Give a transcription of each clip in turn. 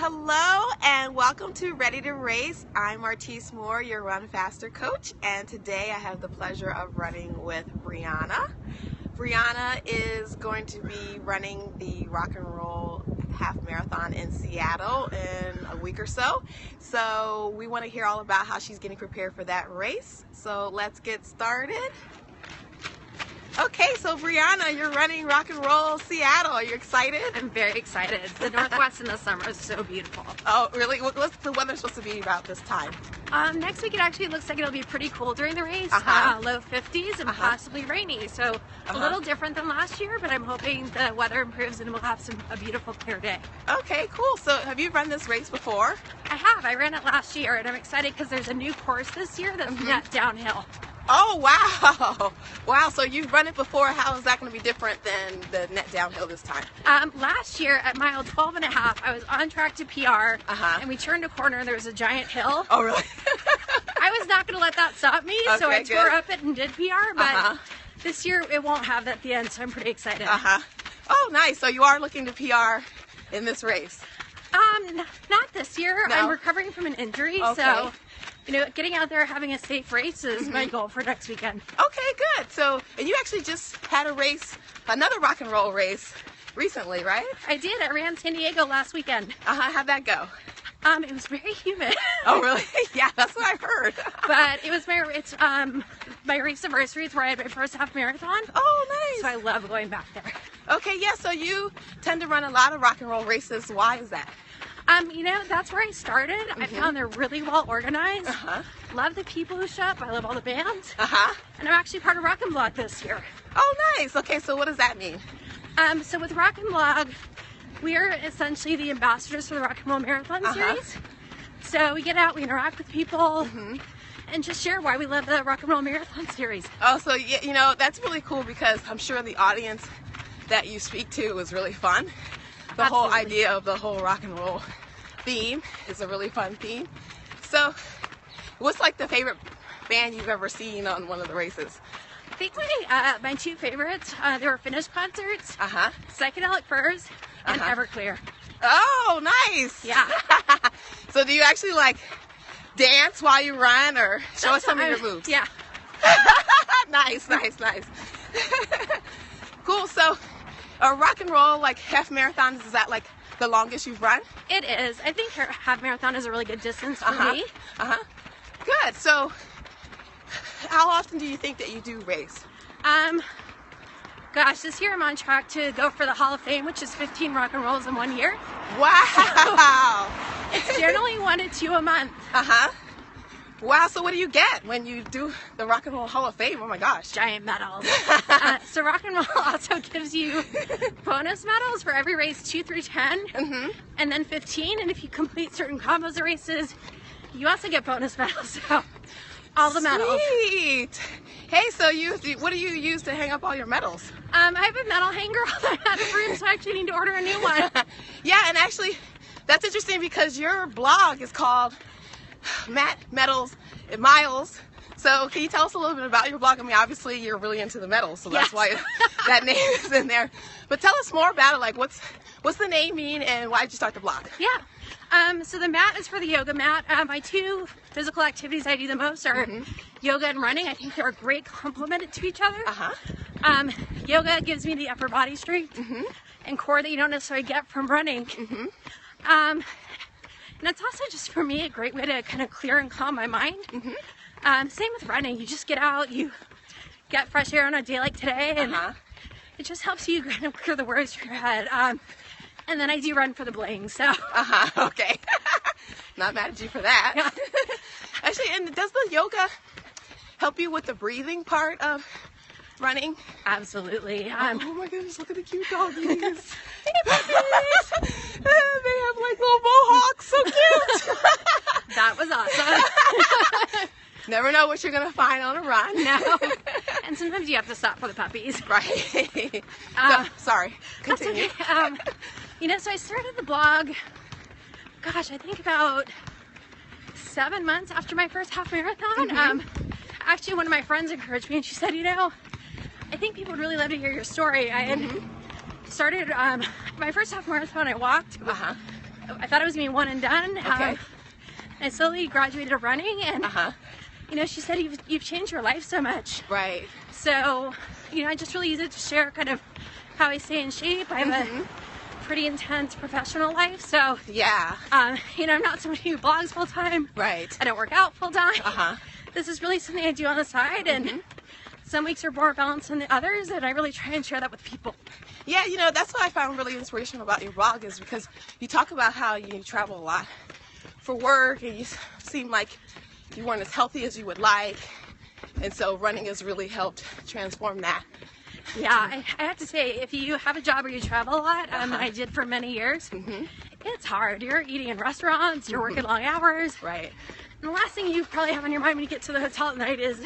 Hello and welcome to Ready to Race. I'm Martise Moore, your Run Faster coach, and today I have the pleasure of running with Briana. Briana is going to be running the Rock and Roll Half Marathon in Seattle in a week or so. So we want to hear all about how she's getting prepared for that race. So let's get started. Okay, so Briana, you're running Rock and Roll Seattle. Are you excited? I'm very excited. The Northwest in the summer is so beautiful. Oh, really? What's the weather supposed to be about this time? Next week it actually looks like it'll be pretty cool during the race. Low 50s and possibly rainy. So a little different than last year, but I'm hoping the weather improves and we'll have a beautiful clear day. Okay, cool. So have you run this race before? I have. I ran it last year and I'm excited because there's a new course this year that's net downhill. Oh, wow. Wow, so you've run it before. How is that going to be different than the net downhill this time? Last year at mile 12 and a half, I was on track to PR, and we turned a corner and there was a giant hill. Oh, really? I was not going to let that stop me, so I tore up it and did PR, but this year it won't have that at the end, so I'm pretty excited. Oh, nice. So you are looking to PR in this race? Not this year. No? I'm recovering from an injury, so... You know, getting out there having a safe race is my goal for next weekend. Okay, good. So, and you actually just had a race, another rock and roll race recently, right? I did. I ran San Diego last weekend. How'd that go? It was very humid. Oh, really? Yeah, that's what I heard. But it was my race anniversary. It's where I had my first half marathon. Oh, nice. So I love going back there. Okay, yeah. So you tend to run a lot of rock and roll races. Why is that? You know, that's where I started. I found they're really well organized. Love the people who show up. I love all the bands. And I'm actually part of Rock and Blog this year. Oh, nice. Okay, so what does that mean? So with Rock and Blog, we are essentially the ambassadors for the Rock and Roll Marathon series. So we get out, we interact with people, and just share why we love the Rock and Roll Marathon series. Oh, so yeah, you know, that's really cool because I'm sure the audience that you speak to is really fun. The whole idea of the whole rock and roll theme is a really fun theme. So, what's like the favorite band you've ever seen on one of the races? I think my two favorites, they were Finnish concerts, Psychedelic Furs, and Everclear. Oh, nice! Yeah. So do you actually like dance while you run or show us some of your moves? Yeah. Nice. Cool, so a rock and roll like half marathons, is that like the longest you've run? It is. I think half marathon is a really good distance for me. Good. So how often do you think that you do race? Gosh, this year I'm on track to go for the Hall of Fame, which is 15 rock and rolls in 1 year. Wow. It's generally 1 to 2 a month. Wow, so what do you get when you do the Rock and Roll Hall of Fame? Oh my gosh. Giant medals. So Rock and Roll also gives you bonus medals for every race, 2 through 10, and then 15. And if you complete certain combos of races, you also get bonus medals. So all the medals. Sweet. Hey, so what do you use to hang up all your medals? I have a medal hanger all out of room, so I actually need to order a new one. Yeah, and actually, that's interesting because your blog is called Medals and Miles. So can you tell us a little bit about your blog? I mean, obviously you're really into the medals, so that's why that name is in there. But tell us more about it. Like, what's the name mean, and why did you start the blog? Yeah. So the mat is for the yoga mat. My two physical activities I do the most are yoga and running. I think they're a great complement to each other. Yoga gives me the upper body strength and core that you don't necessarily get from running. And it's also just, for me, a great way to kind of clear and calm my mind. Same with running. You just get out, you get fresh air on a day like today, and it just helps you kind of clear the worries from your head. And then I do run for the bling, so. Okay. Not mad at you for that. Yeah. Actually, and does the yoga help you with the breathing part of running? Absolutely. Oh my goodness, look at the cute doggies. They have like little mohawks, so cute. That was awesome. Never know what you're going to find on a run. No. And sometimes you have to stop for the puppies. Right. No, sorry. Continue. That's okay. You know, so I started the blog, gosh, I think about 7 months after my first half marathon. Actually, one of my friends encouraged me and she said, you know, I think people would really love to hear your story. I had started my first half marathon. I walked I thought it was being one and done. Okay. I slowly graduated to running, and you know, she said you've changed your life so much. Right. So, you know, I just really use it to share kind of how I stay in shape. I have a pretty intense professional life, so yeah. You know, I'm not somebody who blogs full time. Right. I don't work out full time. This is really something I do on the side, and some weeks are more balanced than the others, and I really try and share that with people. Yeah, you know, that's what I found really inspirational about your blog, is because you talk about how you travel a lot for work, and you seem like you weren't as healthy as you would like, and so running has really helped transform that. Yeah, I have to say, if you have a job where you travel a lot, I did for many years, it's hard. You're eating in restaurants, you're working long hours. Right. And the last thing you probably have on your mind when you get to the hotel at night is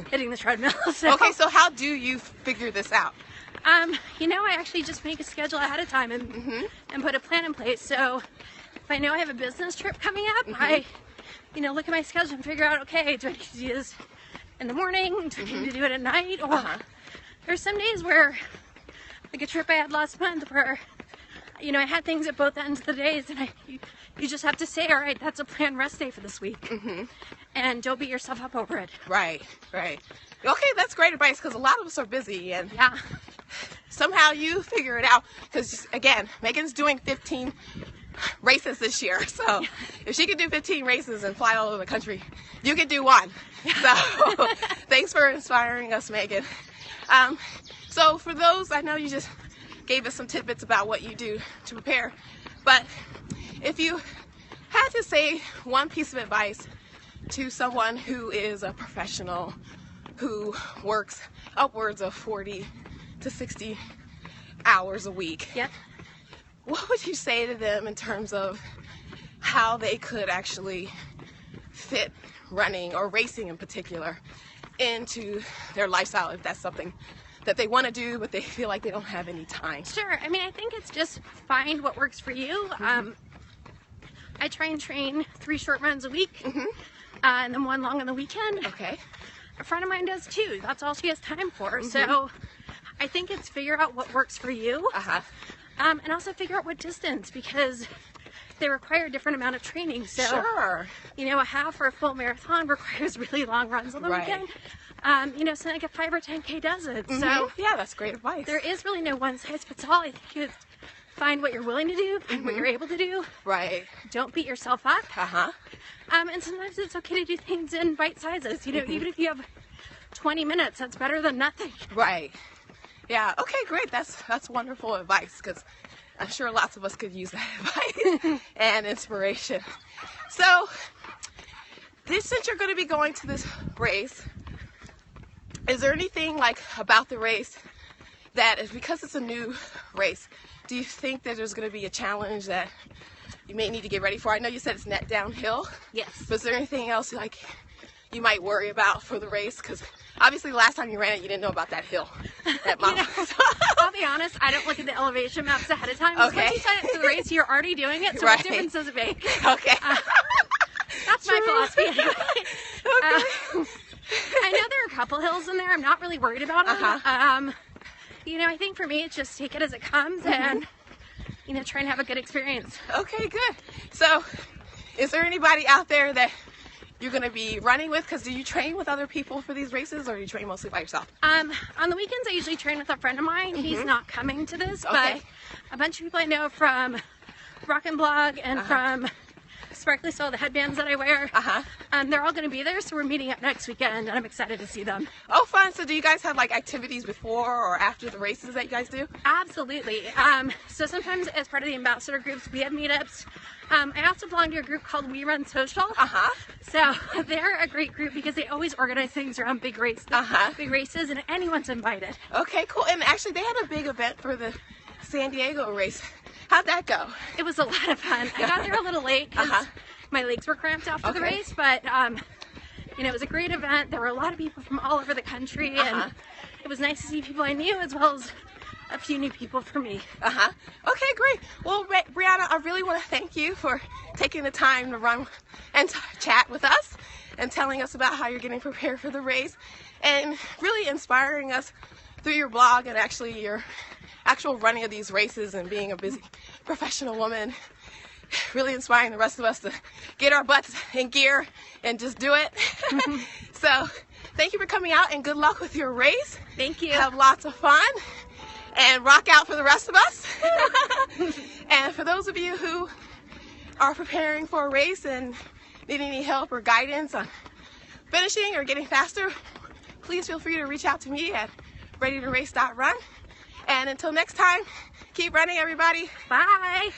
hitting the treadmill. So, okay, so how do you figure this out? You know, I actually just make a schedule ahead of time and put a plan in place. So if I know I have a business trip coming up, I, you know, look at my schedule and figure out, okay, do I need to do this in the morning? Do I need to do it at night? Or there's some days where, like a trip I had last month where, you know, I had things at both ends of the days, and you just have to say, all right, that's a planned rest day for this week. And don't beat yourself up over it. Right, right. Okay, that's great advice, because a lot of us are busy, and Yeah. somehow you figure it out, because again, Megan's doing 15 races this year, so if she could do 15 races and fly all over the country, you could do one. So thanks for inspiring us, Megan. So for those, I know you just gave us some tidbits about what you do to prepare, but if you had to say one piece of advice to someone who is a professional, who works upwards of 40 to 60 hours a week, what would you say to them in terms of how they could actually fit running, or racing in particular, into their lifestyle, if that's something that they want to do but they feel like they don't have any time? Sure. I mean, I think it's just find what works for you. I try and train 3 short runs a week, and then 1 long on the weekend. Okay. A friend of mine does 2. That's all she has time for. So I think it's figure out what works for you, and also figure out what distance, because they require a different amount of training. So, you know, a half or a full marathon requires really long runs on the weekend. You know, so like a 5 or 10K does it. So yeah, that's great advice. there is really no one size fits all. I think you find what you're willing to do, find what you're able to do. Right. Don't beat yourself up. And sometimes it's okay to do things in bite sizes. You know, even if you have 20 minutes, that's better than nothing. Right. Yeah. Okay, great. That's wonderful advice, because I'm sure lots of us could use that advice and inspiration. So, since you're going to be going to this race, is there anything like about the race that is, because it's a new race, do you think that there's going to be a challenge that you may need to get ready for? I know you said it's net downhill. Yes. But is there anything else like you might worry about for the race? Because obviously the last time you ran it, you didn't know about that hill. That mountain. I'll be honest, I don't look at the elevation maps ahead of time. Okay. Once you sign up for the race, you're already doing it, so what difference does it make? Okay. That's my philosophy anyway. I know there are a couple hills in there. I'm not really worried about them. You know, I think for me, it's just take it as it comes and, you know, try and have a good experience. Okay, good. So, is there anybody out there that you're going to be running with? Because do you train with other people for these races, or do you train mostly by yourself? On the weekends, I usually train with a friend of mine. He's not coming to this, but a bunch of people I know from Rock and Blog and from Sparkly Soul, the headbands that I wear, they're all going to be there, so we're meeting up next weekend, and I'm excited to see them. Oh, fun. So do you guys have like activities before or after the races that you guys do? Absolutely. So sometimes as part of the ambassador groups, we have meetups. I also belong to a group called We Run Social. So they're a great group because they always organize things around big races, and anyone's invited. Okay, cool. And actually, they had a big event for the San Diego race. How'd that go? It was a lot of fun. I got there a little late because my legs were cramped after the race, but you know, it was a great event. There were a lot of people from all over the country, and it was nice to see people I knew as well as a few new people for me. Okay, great. Well, Briana, I really want to thank you for taking the time to run and chat with us and telling us about how you're getting prepared for the race and really inspiring us through your blog and actually your actual running of these races and being a busy professional woman. really inspiring the rest of us to get our butts in gear and just do it. So thank you for coming out, and good luck with your race. Thank you. Have lots of fun and rock out for the rest of us. And for those of you who are preparing for a race and need any help or guidance on finishing or getting faster, please feel free to reach out to me at ReadyToRace.run. And until next time, keep running, everybody. Bye.